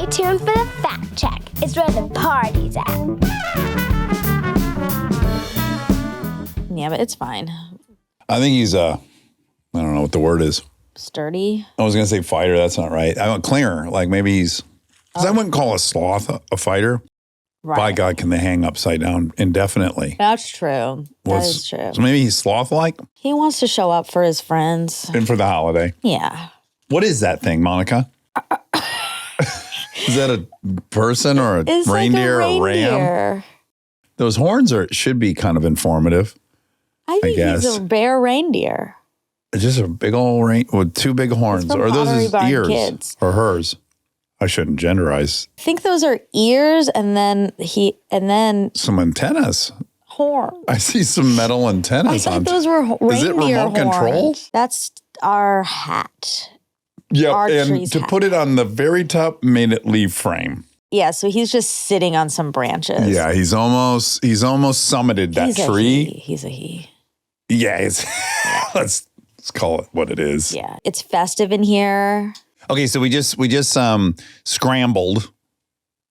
Stay tuned for the fact check. It's where the party's at. Yeah, but it's fine. I think he's I don't know what the word is. Sturdy. I was going to say fighter. That's not right. I want clinger. Like maybe he's, because I wouldn't call a sloth a fighter. Right. By God, can they hang upside down indefinitely? That's true. That is true. So maybe he's sloth-like? He wants to show up for his friends. And for the holiday. Yeah. What is that thing, Monica? Is that a person or a It's reindeer like a or a ram? reindeer. Those horns should be kind of informative. I think he's a bear reindeer. Just a big old with two big horns. from Or those Pottery his Barn ears Kids. or hers. I shouldn't genderize. I think those are ears and then Some antennas. horns. I see some metal I antennas thought on those were reindeer Is it remote horns. control? That's our hat. Yep, and Archery's to hat. put it on the very top made it leave frame. Yeah, so he's just sitting on some branches. Yeah, he's almost summited that He's tree. He's a he. Yeah, it's let's call it what it is. Yeah, it's festive in here. Okay, so we just scrambled,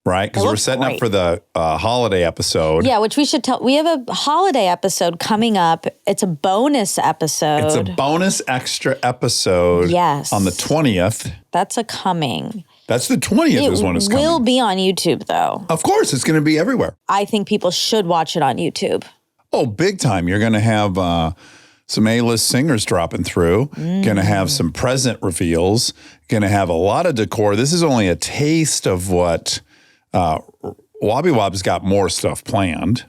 right? Because It we're looks setting up great. for the holiday episode. Yeah, which we should tell. We have a holiday episode coming up. It's a bonus episode. It's a bonus extra episode. Yes. On the 20th. That's a coming. That's the 20th is when it's coming. It will be on YouTube, though. Of course, it's going to be everywhere. I think people should watch it on YouTube. Oh, big time. You're going to have some A-list singers dropping through. Going to have some present reveals. Going to have a lot of decor. This is only a taste of what Wobby Wob's got more stuff planned.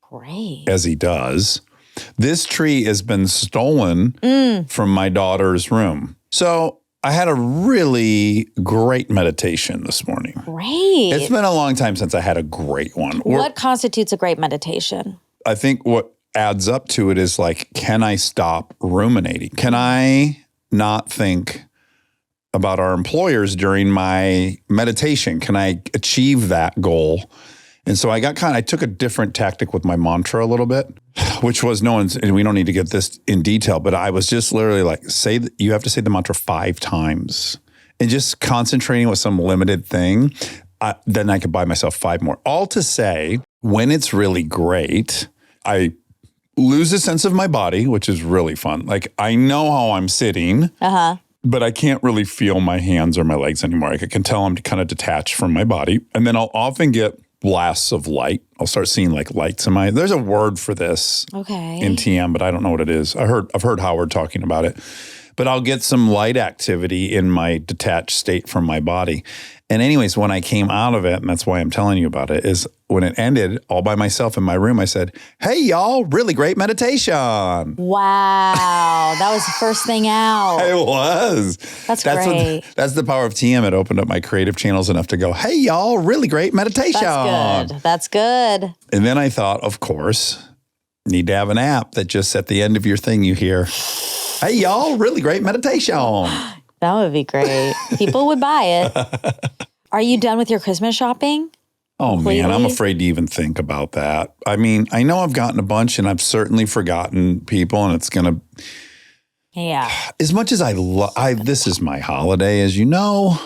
Great. As he does. This tree has been stolen from my daughter's room. So I had a really great meditation this morning. Great. It's been a long time since I had a great one. What constitutes a great meditation? I think what adds up to it is like, can I stop ruminating? Can I not think about our employers during my meditation? Can I achieve that goal? And so I took a different tactic with my mantra a little bit, which was and we don't need to get this in detail, but I was just literally like, you have to say the mantra 5 times and just concentrating with some limited thing. Then I could buy myself 5 more. All to say, when it's really great, I lose a sense of my body, which is really fun. Like I know how I'm sitting, but I can't really feel my hands or my legs anymore. I can tell I'm kind of detached from my body. And then I'll often get blasts of light. I'll start seeing like lights in there's a word for this in TM, but I don't know what it is. I've heard Howard talking about it, but I'll get some light activity in my detached state from my body. And anyways, when I came out of it, and that's why I'm telling you about it, is when it ended all by myself in my room, I said, hey, y'all, really great meditation. Wow. That was the first thing out. It was. That's great. That's the power of TM. It opened up my creative channels enough to go, hey, y'all, really great meditation. That's good. That's good. And then I thought, of course, need to have an app that just at the end of your thing you hear, hey, y'all, really great meditation. That would be great. People would buy it. Are you done with your Christmas shopping? Oh, Completely? man, I'm afraid to even think about that. I mean, I know I've gotten a bunch and I've certainly forgotten people and it's going to. Yeah. As much as this is my holiday, as you know,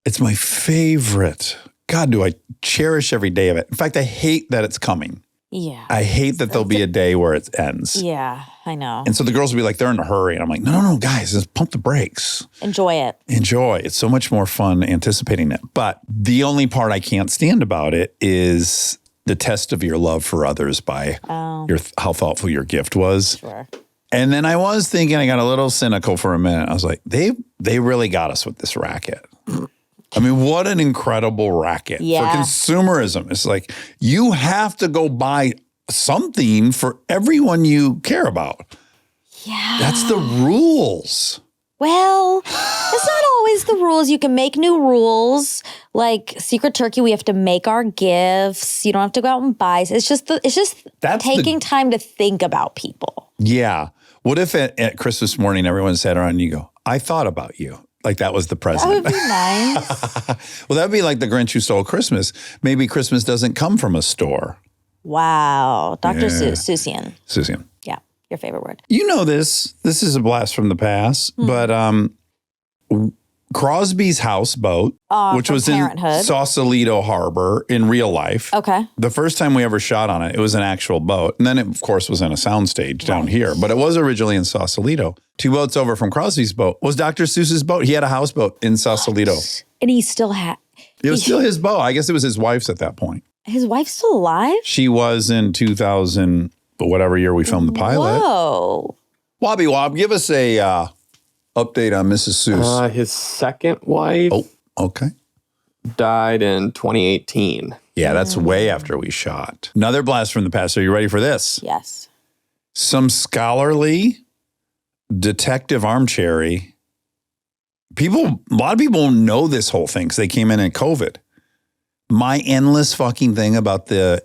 it's my favorite. God, do I cherish every day of it. In fact, I hate that it's coming. Yeah. I hate that there'll be a day where it ends. Yeah, I know. And so the girls will be like, they're in a hurry. And I'm like, no, guys, just pump the brakes. Enjoy it. Enjoy. It's so much more fun anticipating it. But the only part I can't stand about it is the test of your love for others by how thoughtful your gift was. Sure. And then I was thinking, I got a little cynical for a minute. I was like, they really got us with this racket. I mean, what an incredible racket for consumerism. It's like you have to go buy something for everyone you care about. Yeah. That's the rules. Well, it's not always the rules. You can make new rules. Like Secret Turkey, we have to make our gifts. You don't have to go out and buy. It's just taking time to think about people. Yeah. What if at Christmas morning, everyone sat around and you go, I thought about you. Like that was the present. That would be nice. Well, that'd be like the Grinch who stole Christmas. Maybe Christmas doesn't come from a store. Wow. Dr. Seussian. Seussian. Yeah. Your favorite word. You know this. This is a blast from the past. But Crosby's houseboat, which from was Parenthood. in Sausalito Harbor in real life. Okay. The first time we ever shot on it was an actual boat. And then it, of course, was in a soundstage down here. But it was originally in Sausalito. 2 boats over from Crosby's boat was Dr. Seuss's boat. He had a houseboat in Sausalito. And he still had... It was still his boat. I guess it was his wife's at that point. His wife's still alive? She was in 2000, whatever year we filmed the pilot. Whoa. Wobby Wob, give us a update on Mrs. Seuss. His second wife Okay. died in 2018. Yeah, that's way after we shot. Another blast from the past. Are you ready for this? Yes. Some scholarly, detective armchairy. A lot of people know this whole thing because they came in COVID. My endless fucking thing about the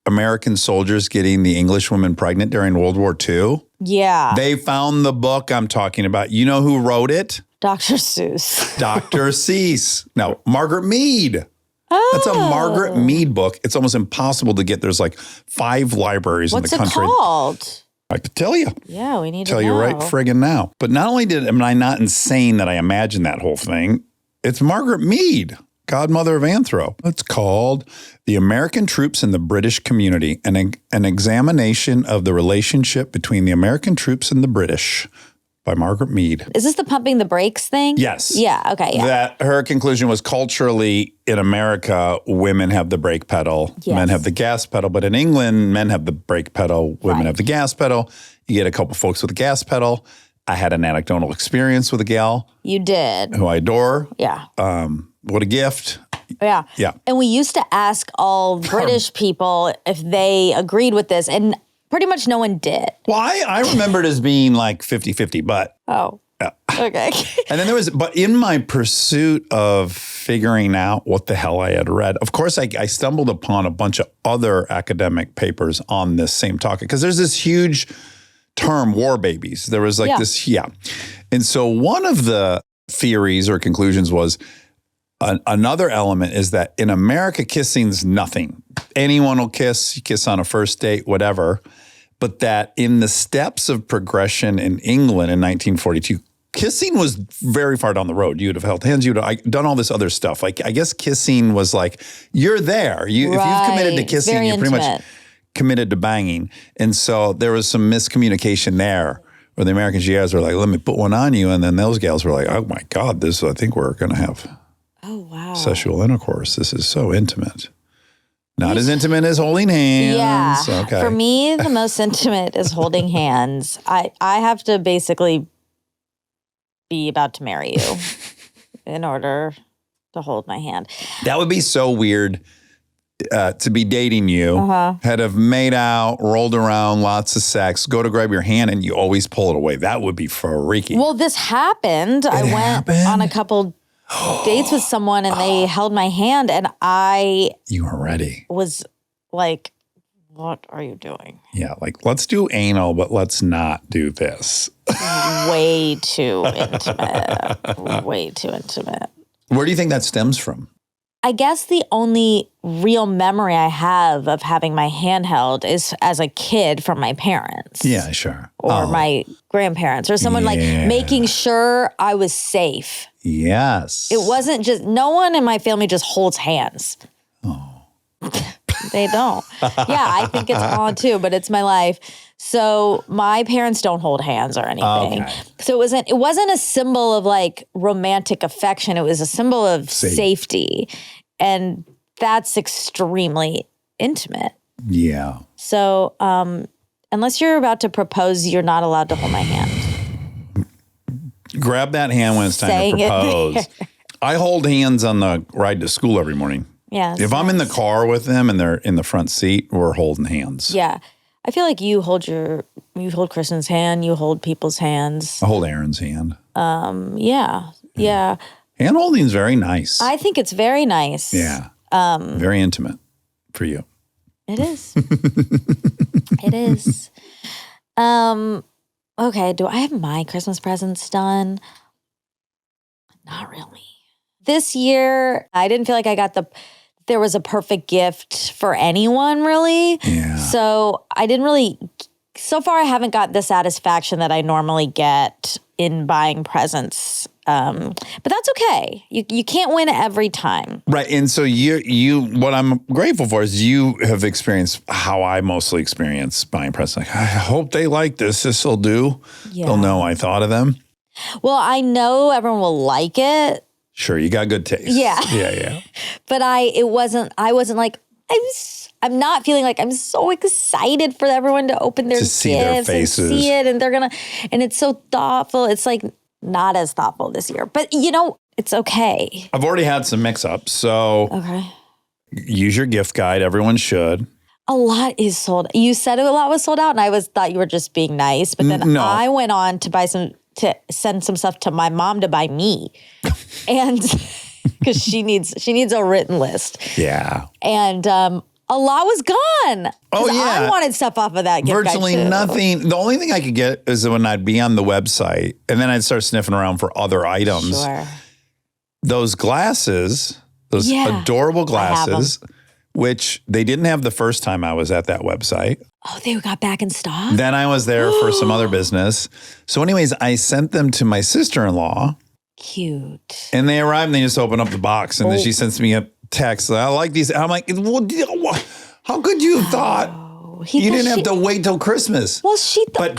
American soldiers getting the English women pregnant during World War II. Yeah. They found the book I'm talking about. You know who wrote it? Dr. Seuss. Dr. Seuss. No, Margaret Mead. That's a Margaret Mead book. It's almost impossible to get. There's like 5 libraries in the country. What's it called? I could tell you. Yeah, we need to Tell you right friggin' now. But not only am I not insane that I imagined that whole thing, it's Margaret Mead, godmother of Anthro. It's called The American Troops in the British Community, an examination of the relationship between the American troops and the British by Margaret Mead. Is this the pumping the brakes thing? Yes. Yeah, okay, yeah. That her conclusion was culturally in America, women have the brake pedal, men have the gas pedal. But in England, men have the brake pedal, women have the gas pedal. You get a couple folks with the gas pedal. I had an anecdotal experience with a gal. You did. Who I adore. Yeah. What a gift. Yeah. Yeah. And we used to ask all British people if they agreed with this, and pretty much no one did. Well, I remember it as being like 50-50, but. Oh. Yeah. Okay. And then but in my pursuit of figuring out what the hell I had read, of course, I stumbled upon a bunch of other academic papers on this same topic, because there's this huge term, war babies. There was like this, And so one of the theories or conclusions was another element is that in America, kissing's nothing. Anyone will kiss, you kiss on a first date, whatever. But that in the steps of progression in England in 1942, kissing was very far down the road. You'd have held hands. You'd have done all this other stuff. Like, I guess kissing was like, you're there. If you've committed to kissing, very you're pretty intimate. much committed to banging. And so there was some miscommunication there where the American GIs were like, let me put one on you. And then those gals were like, oh my God, I think we're going to have sexual intercourse. This is so intimate. Not as intimate as holding hands. Yeah. Okay. For me, the most intimate is holding hands. I have to basically be about to marry you in order to hold my hand. That would be so weird to be dating you, had have made out, rolled around, lots of sex, go to grab your hand and you always pull it away. That would be freaky. Well, this happened. I went on a couple dates with someone and they held my hand and you were ready. Was like, what are you doing? Yeah, like, let's do anal, but let's not do this. Way too intimate. Way too intimate. Where do you think that stems from? I guess the only real memory I have of having my hand held is as a kid from my parents. Yeah, sure. Or my grandparents or someone like making sure I was safe. Yes. It wasn't just, no one in my family just holds hands. Oh. They don't. Yeah, I think it's odd too, but it's my life. So my parents don't hold hands or anything. Okay. So it wasn't a symbol of like romantic affection. It was a symbol of safety. And that's extremely intimate. Yeah. So unless you're about to propose, you're not allowed to hold my hand. Grab that hand when it's time to propose. I hold hands on the ride to school every morning. Yeah. If I'm in the car with them and they're in the front seat, we're holding hands. Yeah. I feel like you hold Kristen's hand, you hold people's hands. I hold Aaron's hand. Yeah. Hand holding is very nice. I think it's very nice. Yeah. Very intimate for you. It is. It is. Okay, do I have my Christmas presents done? Not really. This year, I didn't feel like there was a perfect gift for anyone, really. Yeah. So so far I haven't got the satisfaction that I normally get in buying presents But that's okay. You can't win every time. Right. And so you what I'm grateful for is you have experienced how I mostly experience buying presents. Like, I hope they like this. This will do. Yeah. They'll know I thought of them. Well, I know everyone will like it. Sure, you got good taste. Yeah. Yeah. But I wasn't like, I'm not feeling like I'm so excited for everyone to open their To gifts see their faces. and see it. And and it's so thoughtful. It's like not as thoughtful this year, but it's okay. I've already had some mix-ups, so Okay. use your gift guide. Everyone should. A lot is sold. You said a lot was sold out, and I thought you were just being nice. But then No. I went on to send some stuff to my mom to buy me, and because she needs a written list. Yeah. And a lot was gone. Oh, yeah. I wanted stuff off of that gift Virtually guide too. nothing. The only thing I could get is when I'd be on the website and then I'd start sniffing around for other items. Sure. Those glasses, those Yeah, adorable I have 'em. glasses, which they didn't have the first time I was at that website. Oh, they got back in stock? Then I was there for some other business. So anyways, I sent them to my sister-in-law Cute. and they arrived and they just opened up the box and then she sends me a text. I like these. I'm like, well, how could you have thought you didn't have to wait till Christmas? Well, she But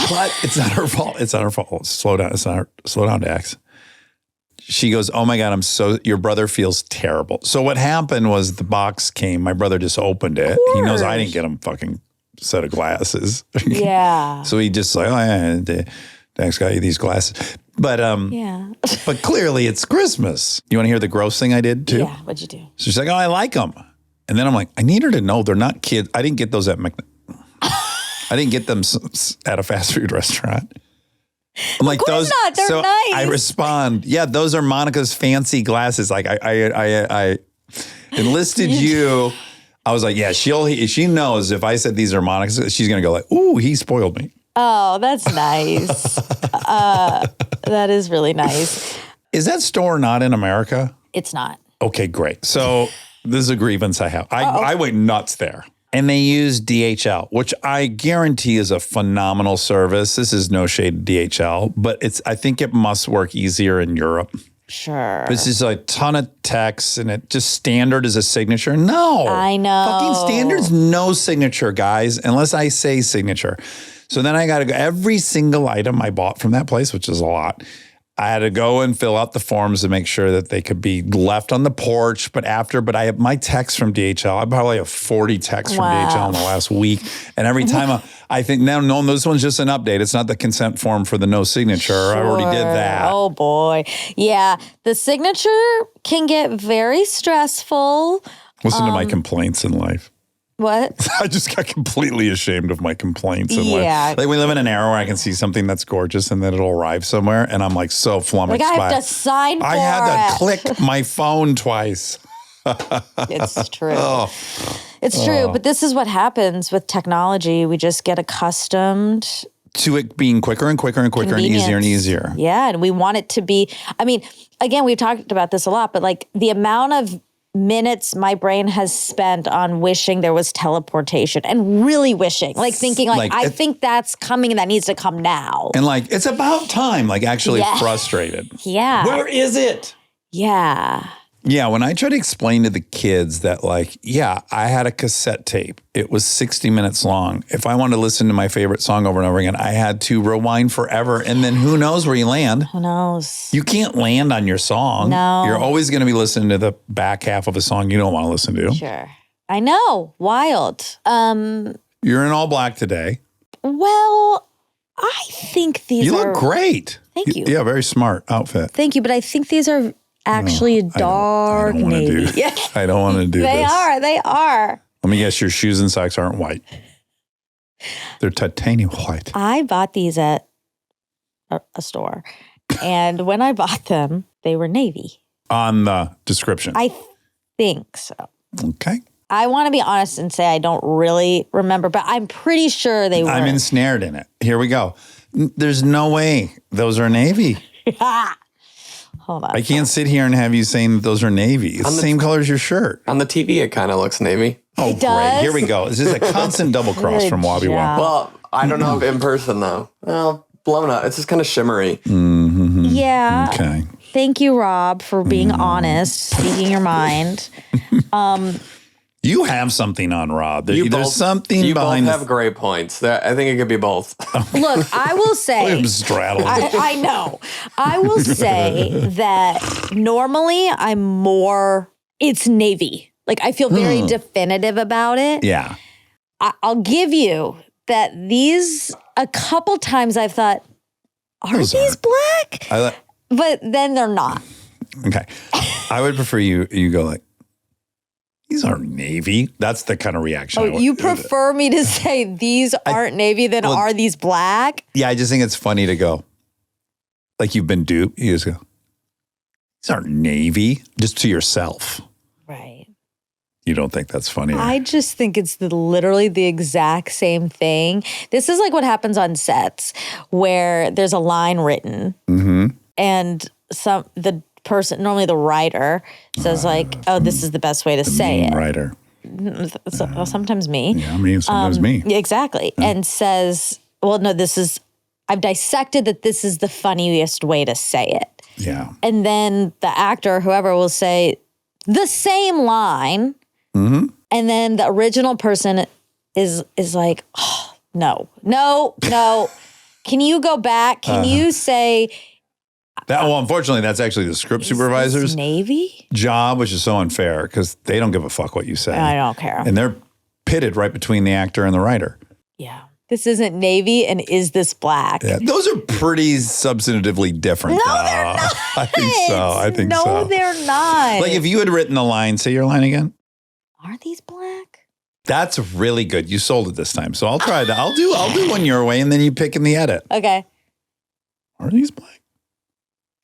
it's not her fault. It's not her fault. Slow down. Slow down, Dax. She goes, oh my God, your brother feels terrible. So what happened was the box came. My brother just opened it. He knows I didn't get him fucking set of glasses. Yeah. So he just like, oh yeah, Dax got you these glasses. But Yeah. but clearly it's Christmas. You want to hear the gross thing I did too? Yeah. What'd you do? So she's like, oh, I like them. And then I'm like, I need her to know they're not kids. I didn't get those at I didn't get them at a fast food restaurant. I'm like, course not. They're nice. I respond, yeah, those are Monica's fancy glasses. Like I enlisted you. I was like, yeah, she knows if I said these are Monica's, she's gonna go like, ooh, he spoiled me. Oh, that's nice. That is really nice. Is that store not in America? It's not. Okay, great. So this is a grievance I have. I went nuts there. And they use DHL, which I guarantee is a phenomenal service. This is no shade to DHL, but I think it must work easier in Europe. Sure. It's just a ton of text and it just standard as a signature. No. I know. Fucking standard's no signature, guys, unless I say signature. So then I got to go, every single item I bought from that place, which is a lot, I had to go and fill out the forms to make sure that they could be left on the porch. But I have my texts from DHL. I probably have 40 texts from DHL in the last week. And every time I think, no, this one's just an update. It's not the consent form for the no signature. I already did that. Oh boy. Yeah. The signature can get very stressful. Listen to my complaints in life. What? I just got completely ashamed of my complaints in Yeah. life. Like we live in an era where I can see something that's gorgeous and then it'll arrive somewhere and I'm like so flummoxed Like I by have it. to sign for I had to it. click my phone twice. It's true. It's true. But this is what happens with technology. We just get accustomed. To it being quicker and quicker and quicker and easier and easier. Yeah. And we want it to be, I mean, again, we've talked about this a lot, but like the amount of minutes my brain has spent on wishing there was teleportation and really wishing, like thinking I think that's coming and that needs to come now. And like, it's about time, like actually Yeah. frustrated. Yeah. Where is it? Yeah. Yeah, when I try to explain to the kids that like, yeah, I had a cassette tape. It was 60 minutes long. If I wanted to listen to my favorite song over and over again, I had to rewind forever. And then who knows where you land? Who knows? You can't land on your song. No. You're always going to be listening to the back half of a song you don't want to listen to. Sure. I know. Wild. You're in all black today. Well, I think these You are... look great. Thank you. Yeah, very smart outfit. Thank you, but I think these are actually a dark I don't wanna navy. do, I don't want to do They this. are. They are. Let me guess, your shoes and socks aren't white. They're titanium white. I bought these at a store, and when I bought them, they were navy. On the description. I think so. Okay. I want to be honest and say I don't really remember, but I'm pretty sure they were. I'm ensnared in it. Here we go. There's no way those are navy. Hold on. I can't sit here and have you saying that those are navy. It's the same color as your shirt. On the TV, it kind of looks navy. Oh, It does? great. Here we go. This is a constant double cross Good from Wabi job. Wah. Well, I don't know if in person, though. Well, blown up. It's just kind of shimmery. Yeah. Okay. Thank you, Rob, for being honest, speaking your mind. You have something on Rob. There's something you behind. You both have great points. I think it could be both. Look, I will say. I'm straddled. I know. I will say that normally I'm more, it's navy. Like I feel very definitive about it. Yeah. I'll give you that a couple times I've thought, are these black? But then they're not. Okay. I would prefer you go like, these aren't navy. That's the kind of reaction. Oh, you prefer me to say these aren't navy than are these black? Yeah, I just think it's funny to go, like you've been duped. You just go, these aren't navy, just to yourself. Right. You don't think that's funny? I just think it's literally the exact same thing. This is like what happens on sets where there's a line written and the person, normally the writer, says like, oh, this is the best way to say it. Writer. Sometimes me. Yeah, sometimes me. Exactly. And says, well, no, I've dissected that this is the funniest way to say it. Yeah. And then the actor, whoever, will say the same line. And then the original person is like, oh, no. Can you go back? Can you say... Unfortunately, that's actually the script supervisor's Navy job, which is so unfair because they don't give a fuck what you say. I don't care. And they're pitted right between the actor and the writer. Yeah. This isn't navy and is this black? Yeah, those are pretty substantively different. No, they're not. I think so. No, they're not. Like if you had written the line, say your line again. Are these black? That's really good. You sold it this time. So I'll try that. I'll do one your way and then you pick in the edit. Okay. Are these black?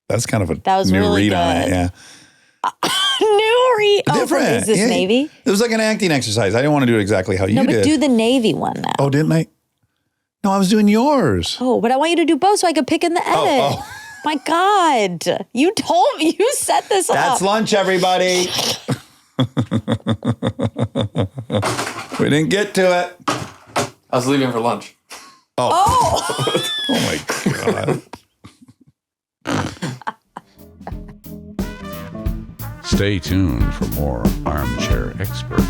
That's kind of a new really read good. on it, yeah. New read? Different. Is this navy? It was like an acting exercise. I didn't want to do it exactly how you did. No, but do the navy one now. Oh, didn't I? No, I was doing yours. Oh, but I want you to do both so I could pick in the edit. Oh. My God. You told me. You set this up. That's lunch, everybody. We didn't get to it. I was leaving for lunch. Oh my God. Stay tuned for more Armchair Expert,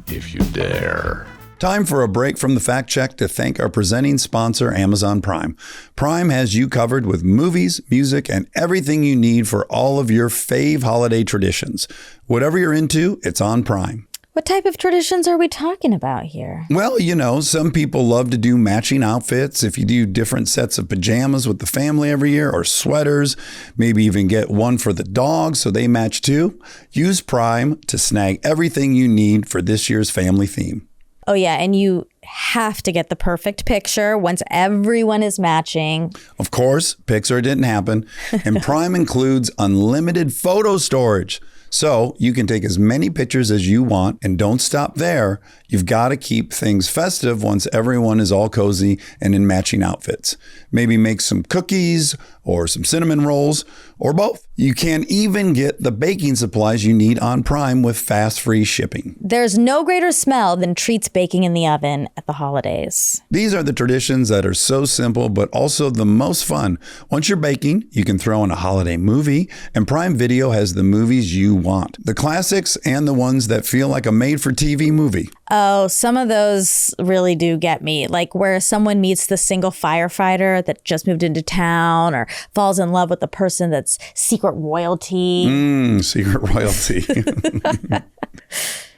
if you dare. Time for a break from the fact check to thank our presenting sponsor, Amazon Prime. Prime has you covered with movies, music, and everything you need for all of your fave holiday traditions. Whatever you're into, it's on Prime. What type of traditions are we talking about here? Well, some people love to do matching outfits. If you do different sets of pajamas with the family every year or sweaters, maybe even get one for the dogs so they match too. Use Prime to snag everything you need for this year's family theme. Oh, yeah. And you have to get the perfect picture once everyone is matching. Of course, Pixar didn't happen. And Prime includes unlimited photo storage. So you can take as many pictures as you want, and don't stop there. You've got to keep things festive once everyone is all cozy and in matching outfits. Maybe make some cookies or some cinnamon rolls or both. You can even get the baking supplies you need on Prime with fast free shipping. There's no greater smell than treats baking in the oven at the holidays. These are the traditions that are so simple, but also the most fun. Once you're baking, you can throw in a holiday movie, and Prime Video has the movies you want. The classics and the ones that feel like a made-for-TV movie. Oh, some of those really do get me. Like where someone meets the single firefighter that just moved into town or falls in love with the person that's secret royalty. Secret royalty.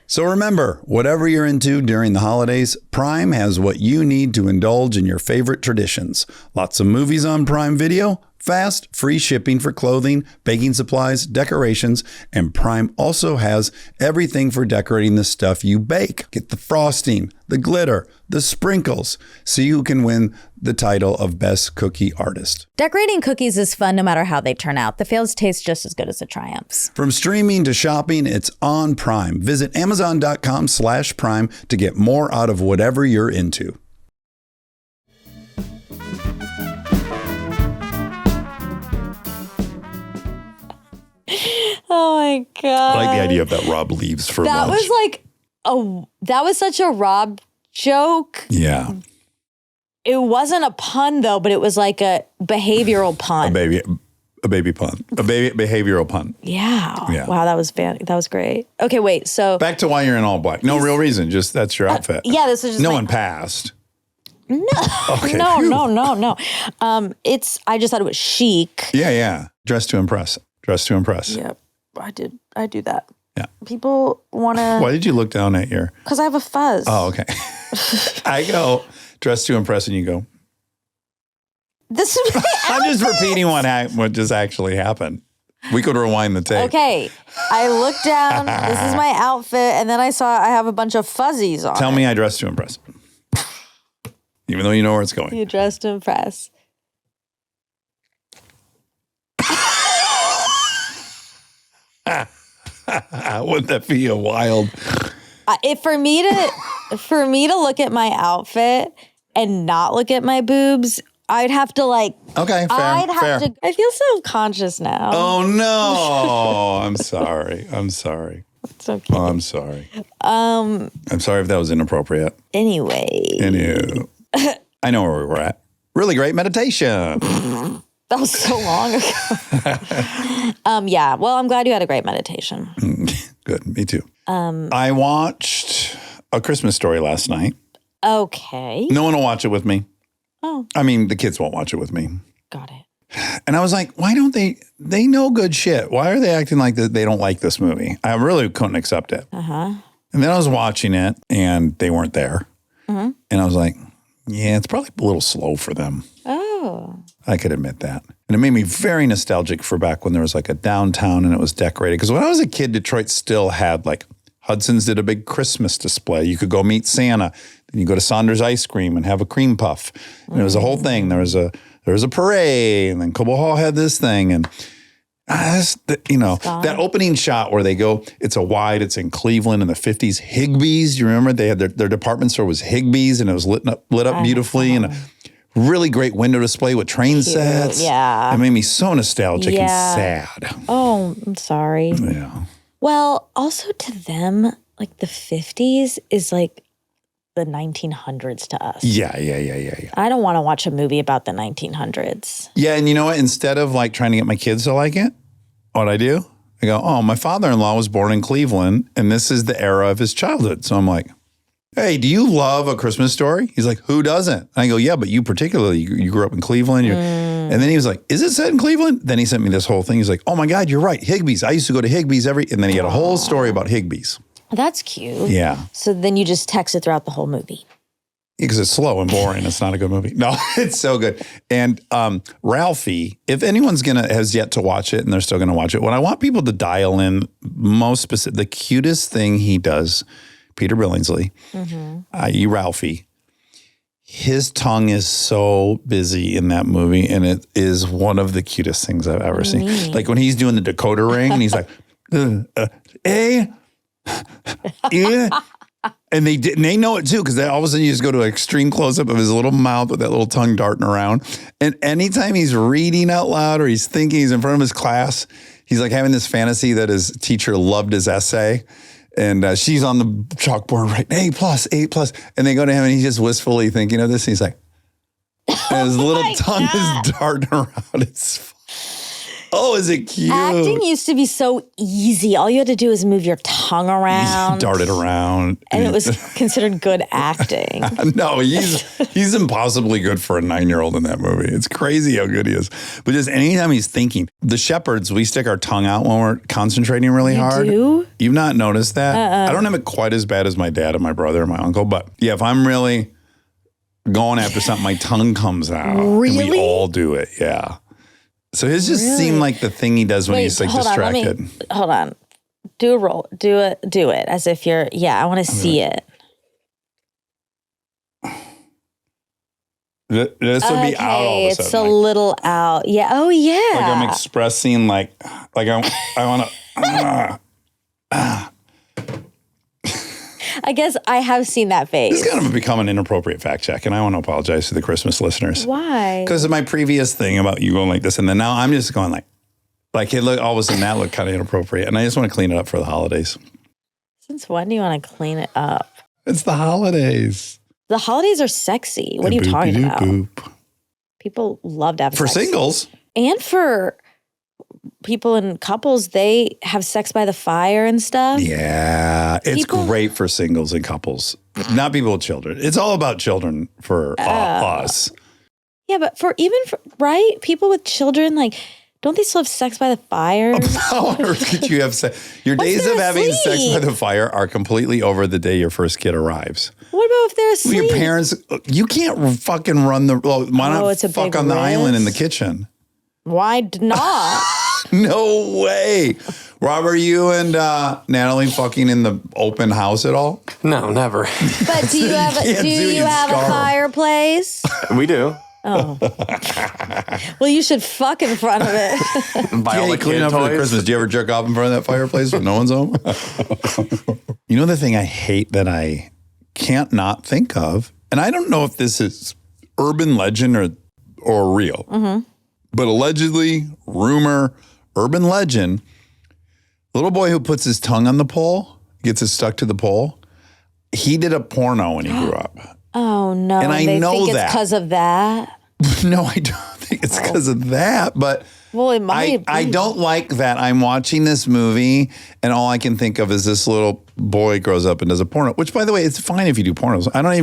So remember, whatever you're into during the holidays, Prime has what you need to indulge in your favorite traditions. Lots of movies on Prime Video, fast, free shipping for clothing, baking supplies, decorations, and Prime also has everything for decorating the stuff you bake. Get the frosting, the glitter, the sprinkles, so you can win the title of Best Cookie Artist. Decorating cookies is fun no matter how they turn out. The fails taste just as good as the triumphs. From streaming to shopping, it's on Prime. Visit Amazon.com/Prime to get more out of whatever you're into. Oh my God. I like the idea of that Rob leaves for That lunch. that was such a Rob joke. Yeah. It wasn't a pun though, but it was like a behavioral pun. Baby. a baby pun, a baby behavioral pun. Yeah. Wow, that was great. Okay, wait. So back to why you're in all black. No real reason. Just that's your outfit. Yeah, this is just no one passed. No, Okay, no, phew. no. I just thought it was chic. Yeah. Dress to impress. Dress to impress. Yep, I do that. Yeah. People want to. Why did you look down at your? Because I have a fuzz. Oh, okay. I go dress to impress, and you go. This is my I'm just repeating what just actually happened. We could rewind the tape. Okay, I looked down. This is my outfit, and then I saw I have a bunch of fuzzies on. Tell me I dress to impress. Even though you know where it's going. You dress to impress. Wouldn't that be a wild? For me to look at my outfit and not look at my boobs, I'd have to like. Okay, fair. I feel self-conscious now. Oh no! I'm sorry. It's okay. Oh, I'm sorry. I'm sorry if that was inappropriate. Anyway. I know where we were at. Really great meditation. That was so long ago. Yeah. Well, I'm glad you had a great meditation. Good. Me too. I watched A Christmas Story last night. Okay. No one will watch it with me. Oh. I mean, the kids won't watch it with me. Got it. And I was like, why don't they know good shit. Why are they acting like they don't like this movie? I really couldn't accept it. Uh-huh. And then I was watching it and they weren't there. Mm-hmm. And I was like, yeah, it's probably a little slow for them. Oh. I could admit that. And it made me very nostalgic for back when there was like a downtown and it was decorated. Because when I was a kid, Detroit still had like Hudson's did a big Christmas display. You could go meet Santa. Then you go to Saunders Ice Cream and have a cream puff. And it was a whole thing. There was a parade, and then Cobo Hall had this thing. And that opening shot where they go, it's in Cleveland in the 50s. Higbee's, you remember? They had their department store was Higbee's, and it was lit up beautifully. And a really great window display with train sets. Yeah. It made me so nostalgic and sad. Oh, I'm sorry. Yeah. Well, also to them, like the 50s is like the 1900s to us. Yeah. I don't want to watch a movie about the 1900s. Yeah, and you know what? Instead of like trying to get my kids to like it, what I do? I go, oh, my father-in-law was born in Cleveland, and this is the era of his childhood. So I'm like, hey, do you love A Christmas Story? He's like, who doesn't? And I go, yeah, but you particularly, you grew up in Cleveland. And then he was like, is it set in Cleveland? Then he sent me this whole thing. He's like, oh my God, you're right. Higbee's. I used to go to Higbee's and then he had a whole story about Higbee's. That's cute. Yeah. So then you just text it throughout the whole movie. Because it's slow and boring. It's not a good movie. No, it's so good. And Ralphie, if anyone's has yet to watch it and they're still going to watch it, what I want people to dial in most specific, the cutest thing he does, Peter Billingsley, i.e. Ralphie, his tongue is so busy in that movie, and it is one of the cutest things I've ever seen. Like when he's doing the decoder ring, and he's like, and they know it too, because all of a sudden you just go to an extreme close-up of his little mouth with that little tongue darting around. And anytime he's reading out loud or he's thinking, he's in front of his class, he's like having this fantasy that his teacher loved his essay. And she's on the chalkboard, right? A+. And they go to him and he's just wistfully thinking of this. And he's like, and his little tongue is darting around. Is it cute? Acting used to be so easy. All you had to do was move your tongue around. Dart it around. And it was considered good acting. No, he's impossibly good for a 9-year-old in that movie. It's crazy how good he is. But just anytime he's thinking, the Shepards, we stick our tongue out when we're concentrating really hard. Do? You've not noticed that? I don't have it quite as bad as my dad and my brother and my uncle. But yeah, if I'm really going after something, my tongue comes out. Really? And we all do it, yeah. So his just seemed like the thing he does when he's like distracted. Hold on. Do a roll. Do it as if you're, I want to see it. This would be out all of a sudden. It's a little out. Yeah. Oh, yeah. Like I'm expressing like I want to. I guess I have seen that face. This is going to become an inappropriate fact check, and I want to apologize to the Christmas listeners. Why? Because of my previous thing about you going like this, and then now I'm just going like it look all of a sudden that looked kind of inappropriate, and I just want to clean it up for the holidays. Since when do you want to clean it up? It's the holidays. The holidays are sexy. What are you talking about? Boop. People love to have for sex. singles And for people in couples, they have sex by the fire and stuff. Yeah, it's great for singles and couples, not people with children. It's all about children for us. Yeah, but right? People with children, like, don't they still have sex by the fire? How on earth could you have sex? Your days of having sex by the fire are completely over the day your first kid arrives. What about if they're asleep? Your parents, you can't fucking run the, why not it's a fuck big on the risk. island in the kitchen? Why not? No way. Robert, you and Natalie fucking in the open house at all? No, never. But do you have a fireplace? We do. Oh. Well, you should fuck in front of it. Buy all the clean kid up for toys. Christmas. Do you ever jerk off in front of that fireplace when no one's home? You know the thing I hate that I can't not think of, and I don't know if this is urban legend or real, but allegedly, rumor, urban legend, little boy who puts his tongue on the pole, gets it stuck to the pole, he did a porno when he grew up. Oh, no. And I they know think that. it's because of that? No, I don't think it's because of that, but Well, it might I be. don't like that I'm watching this movie and all I can think of is this little boy grows up and does a porno, which, by the way, it's fine if you do pornos. I don't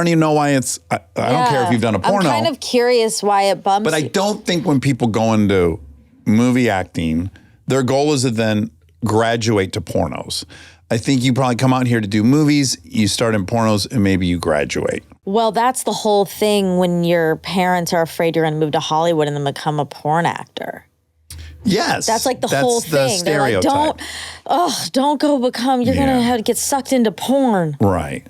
even know why it's, I don't care if you've done a porno. I'm kind of curious why it bumps But I you. don't think when people go into movie acting, their goal is to then graduate to pornos. I think you probably come out here to do movies, you start in pornos, and maybe you graduate. Well, that's the whole thing when your parents are afraid you're going to move to Hollywood and then become a porn actor. Yes. That's like the whole the thing. They're like, stereotype. don't go become, you're going to have to get sucked into porn. Right.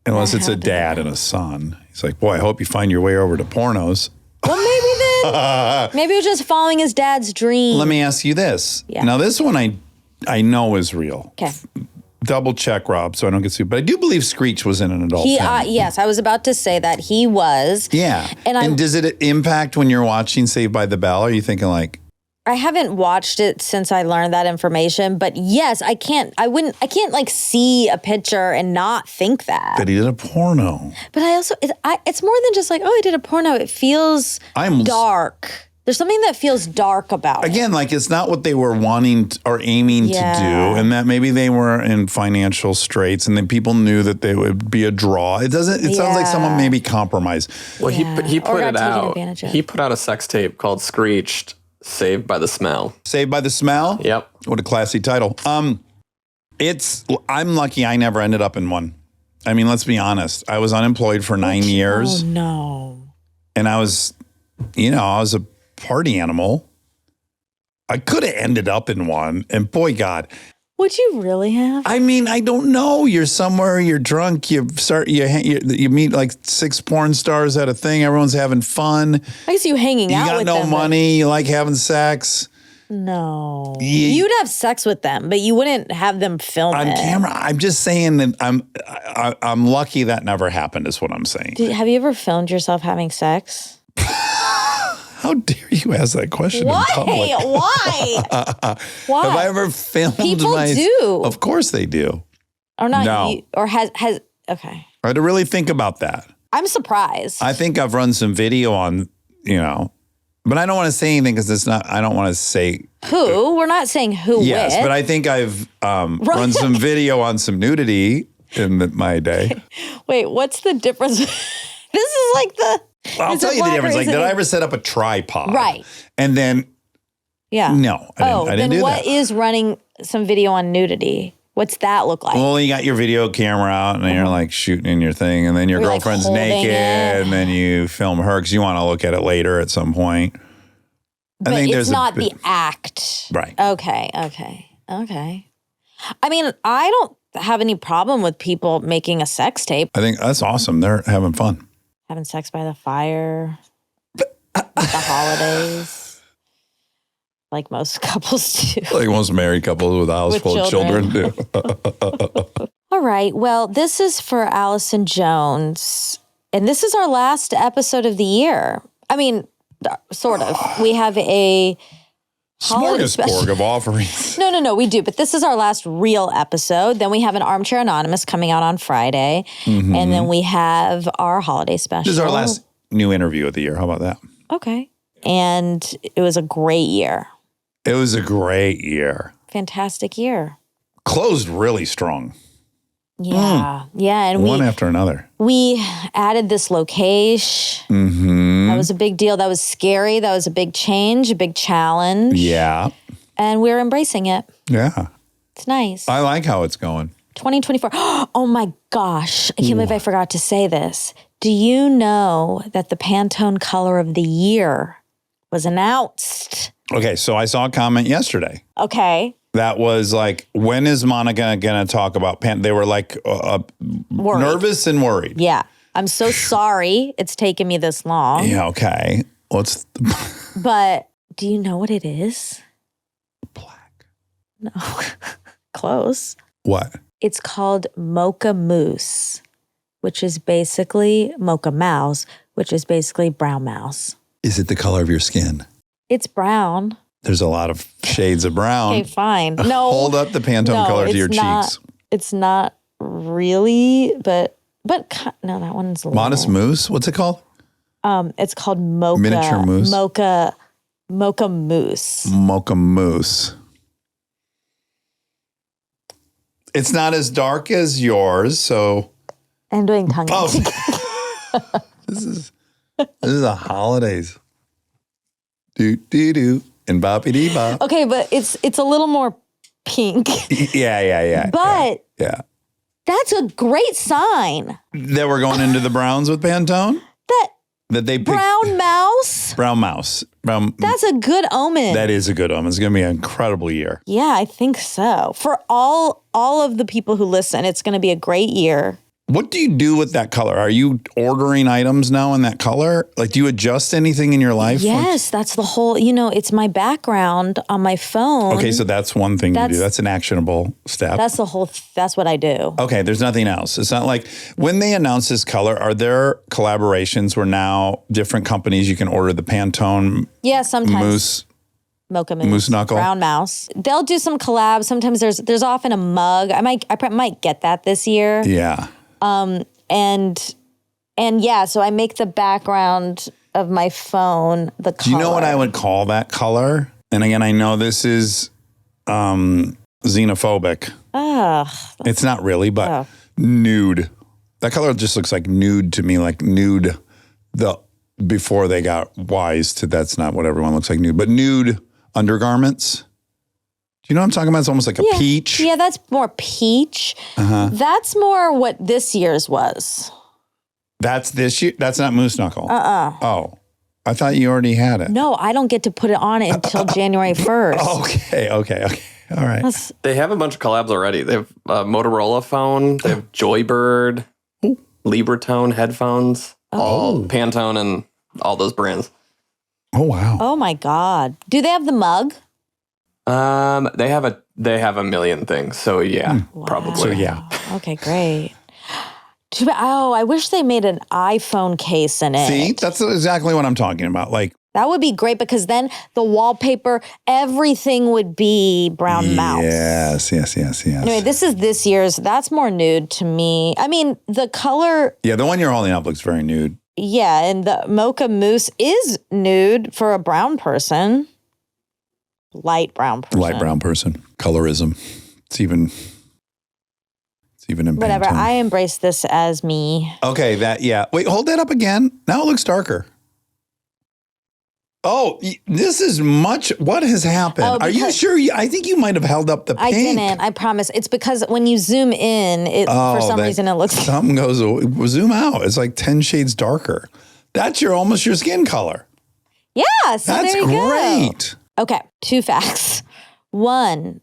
Unless it's a dad and a son. He's like, boy, I hope you find your way over to pornos. Well, maybe then, maybe he was just following his dad's dream. Let me ask you this. Yeah. Now, this one I know is real. Okay. Double check, Rob, so I don't get sued. But I do believe Screech was in an adult film. Yes, I was about to say that he was. Yeah. And does it impact when you're watching Saved by the Bell? Are you thinking like, I haven't watched it since I learned that information, but yes, I can't like see a picture and not think that. that he did a porno? But I also, it's more than just like, oh, he did a porno. It feels dark. There's something that feels dark about it. Again, like it's not what they were wanting or aiming to do, and that maybe they were in financial straits, and then people knew that they would be a draw. It doesn't. It sounds like someone maybe compromised. Well, he Or put got it taken out. advantage of. He put out a sex tape called "Screeched," Saved by the Smell. Saved by the Smell. Yep. What a classy title. I'm lucky I never ended up in one. I mean, let's be honest. I was unemployed for 9 years. Oh no. And I was a party animal. I could have ended up in one. And boy, God. Would you really have? I mean, I don't know. You're somewhere, you're drunk, you meet like 6 porn stars at a thing. Everyone's having fun. I guess you hanging out with them. You got no money. You like having sex. No. You'd have sex with them, but you wouldn't have them film On it. camera. I'm just saying that I'm lucky that never happened is what I'm saying. Have you ever filmed yourself having sex? How dare you ask that question Why? in public? Why? Why? Have I ever filmed People do. Of course they do. Or not No. you, or has okay. I had to really think about that. I'm surprised. I think I've run some video on, but I don't want to say anything because it's not, I don't want to say. Who? We're not saying who Yes, with. but I think I've run some video on some nudity in my day. Wait, what's the difference? This is like the... I'll is it tell you the vlog or difference. is Like, it- did I ever set up a tripod? Right. And then, Yeah. no, I didn't then do what that. is running some video on nudity? What's that look like? Well, you got your video camera out and you're like shooting in your thing, and then your You're, like, girlfriend's holding naked, it. and then you film her because you want to look at it later at some point. but think it's there's a not bit- the act. Right. Okay. I mean, I don't have any problem with people making a sex tape, I think that's awesome. They're having fun. having sex by the fire, at the holidays, like most couples do. Like most married couples with a house With full of children do. All right. Well, this is for Allison Jones. And this is our last episode of the year. I mean, sort of. We have a holiday special. Smorgasbord of offerings. No, we do. But this is our last real episode. Then we have an Armchair Anonymous coming out on Friday. And then we have our holiday special. This is our last new interview of the year. How about that? Okay. And it was a great year. It was a great year. Fantastic year. Closed really strong. Yeah. Yeah. And one after another. We added this location. Mm-hmm. That was a big deal. That was scary. That was a big change, a big challenge. Yeah. And we're embracing it. Yeah. It's nice. I like how it's going. 2024. Oh my gosh. I can't believe I forgot to say this. Do you know that the Pantone color of the year was announced? Okay, so I saw a comment yesterday. Okay. That was like, when is Monica going to talk about Pantone? They were like nervous and worried. Yeah. I'm so sorry it's taken me this long. Yeah, okay. But do you know what it is? Black. No. Close. What? It's called Mocha Mousse, which is basically Mocha Mouse, which is basically brown mouse. Is it the color of your skin? It's brown. There's a lot of shades of brown. Okay, fine. No. Hold up the Pantone color to your cheeks. It's not really, but no, that one's a little. Modest Mousse? What's it called? It's called Mocha. Miniature Mousse? Mocha Mousse. Mocha Mousse. It's not as dark as yours, so. I'm doing tongue. Oh. This is the holidays. Do and boppy dee bop. Okay, but it's a little more pink. Yeah. But yeah. That's a great sign. That we're going into the browns with Pantone? That they picked. Brown mouse? Brown mouse. That's a good omen. That is a good omen. It's going to be an incredible year. Yeah, I think so. For all of the people who listen, it's going to be a great year. What do you do with that color? Are you ordering items now in that color? Like, do you adjust anything in your life? Yes, that's the whole, it's my background on my phone. Okay, so that's one thing to do. That's an actionable step. That's that's what I do. Okay, there's nothing else. It's not like when they announce this color, are there collaborations where now different companies you can order the Pantone sometimes. Mousse? Mocha Mousse. Moose knuckle. Brown mouse. They'll do some collabs. Sometimes there's often a mug. I might get that this year. Yeah. And yeah, so I make the background of my phone the color. Do you know what I would call that color? And again, I know this is xenophobic. It's not really, but nude. That color just looks like nude to me, like nude. Before they got wise to that's not what everyone looks like nude, but nude undergarments. Do you know what I'm talking about? It's almost like a peach. Yeah, that's more peach. That's more what this year's was. That's this year? That's not Moose Knuckle? Oh, I thought you already had it. No, I don't get to put it on it until January 1st. Okay. All right. They have a bunch of collabs already. They have a Motorola phone. They have Joybird, Libratone headphones, all Pantone and all those brands. Oh, wow. Oh, my God. Do they have the mug? They have a million things. So yeah, probably. So yeah. Okay, great. I wish they made an iPhone case in it. See, that's exactly what I'm talking about. Like, that would be great because then the wallpaper, everything would be brown mouse. Yes. Anyway, this is this year's. That's more nude to me. I mean, the color. Yeah, the one you're holding up looks very nude. Yeah, and the Mocha Mousse is nude for a brown person. Light brown person. Colorism. It's even in whatever. Pantone. I embrace this as me. Okay, wait, hold that up again. Now it looks darker. Oh, this is what has happened? Are you sure? I think you might have held up the pink. I didn't. I promise. It's because when you zoom in, for some reason it looks. Something goes. Zoom out. It's like 10 shades darker. That's almost your skin color. Yeah, so that's there you great. Go. Okay, 2 facts. One,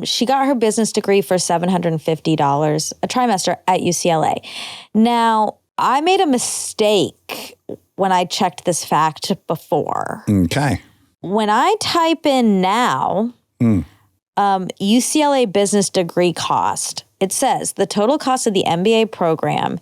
she got her business degree for $750 a trimester at UCLA. Now, I made a mistake when I checked this fact before. Okay. When I type in now, UCLA business degree cost, it says the total cost of the MBA program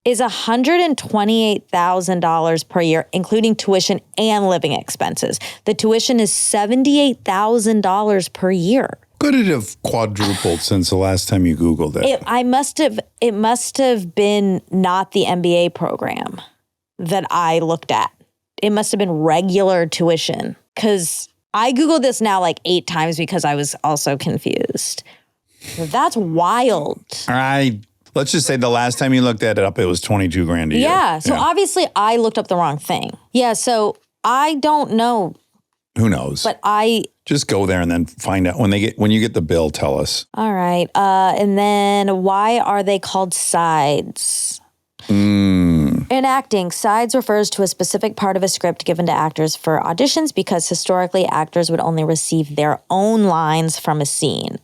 is $128,000 per year, including tuition and living expenses. The tuition is $78,000 per year. Could it have quadrupled since the last time you Googled it? It must have been not the MBA program that I looked at. It must have been regular tuition because I Googled this now like 8 times because I was also confused. That's wild. Let's just say the last time you looked that up, it was 22 grand a year. Yeah. So obviously I looked up the wrong thing. Yeah. So I don't know. Who knows? But just go there and then find out when you get the bill. Tell us. All right. And then why are they called sides? In acting, sides refers to a specific part of a script given to actors for auditions because historically actors would only receive their own lines from a scene.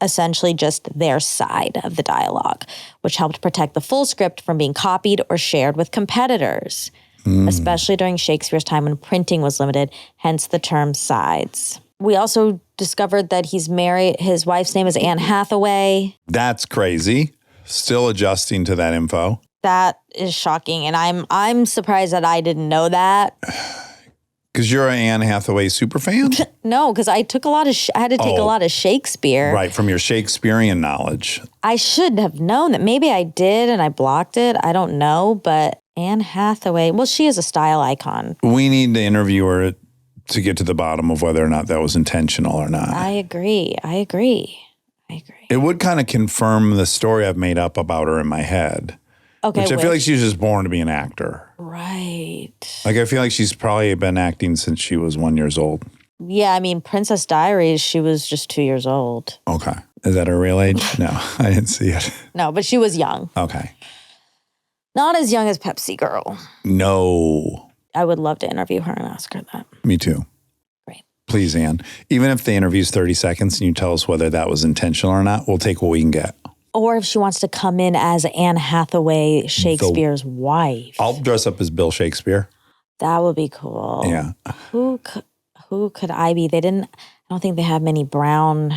Essentially just their side of the dialogue, which helped protect the full script from being copied or shared with competitors, especially during Shakespeare's time when printing was limited, hence the term sides. We also discovered that he's married, his wife's name is Anne Hathaway. That's crazy. Still adjusting to that info. That is shocking, and I'm surprised that I didn't know that. Because you're an Anne Hathaway super fan? No, because I took I had to take a lot of Shakespeare. Right, from your Shakespearean knowledge. I should have known that. Maybe I did and I blocked it. I don't know, but Anne Hathaway, well, she is a style icon. We need to interview her to get to the bottom of whether or not that was intentional or not. I agree. It would kind of confirm the story I've made up about her in my head. Okay, which I feel like she was just born to be an actor. Right. Like I feel like she's probably been acting since she was 1 year old. Yeah, I mean, Princess Diaries, she was just 2 years old. Okay. Is that her real age? No, I didn't see it. No, but she was young. Okay. Not as young as Pepsi Girl. No. I would love to interview her and ask her that. Me too. Great. Please, Anne. Even if the interview's 30 seconds and you tell us whether that was intentional or not, we'll take what we can get. Or if she wants to come in as Anne Hathaway, Shakespeare's wife. I'll dress up as Bill Shakespeare. That would be cool. Yeah. Who could I be? I don't think they have many brown.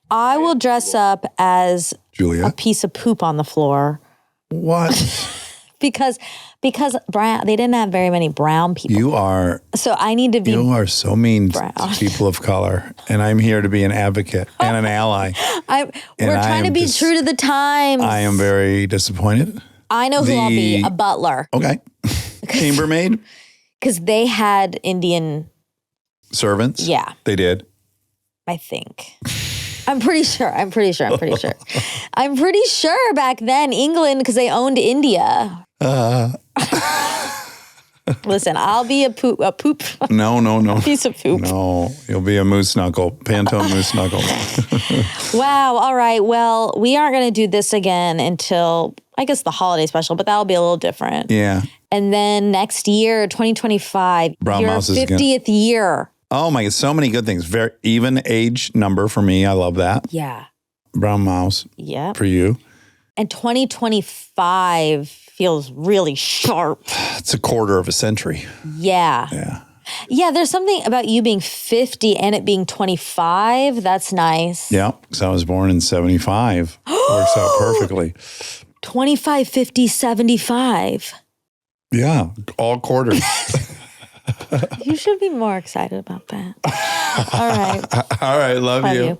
I will dress up as Julia. a piece of poop on the floor. What? because brown, they didn't have very many brown people. So I need to be. You are so mean brown. to people of color, and I'm here to be an advocate and an ally. We're trying to be true to the times. I am very disappointed. I know who I'll be, a butler. Okay. Chambermaid? Because they had Indian servants? Yeah. They did? I think. I'm pretty sure. I'm pretty sure back then, England, because they owned India. Listen, I'll be a poop. No. Piece of poop. No, you'll be a moose knuckle, Pantone moose knuckle. Wow. All right. Well, we aren't going to do this again until, I guess, the holiday special, but that'll be a little different. Yeah. And then next year, 2025, Brown your Mouse is 50th year. Oh my God, so many good things. Very even age number for me. I love that. Yeah. Brown Mouse. Yeah. For you. And 2025 feels really sharp. It's a quarter of a century. Yeah. Yeah. Yeah, there's something about you being 50 and it being 25. That's nice. Yeah, because I was born in 75. Works out perfectly. 25, 50, 75. Yeah, all quarters. You should be more excited about that. All right. All right, love you.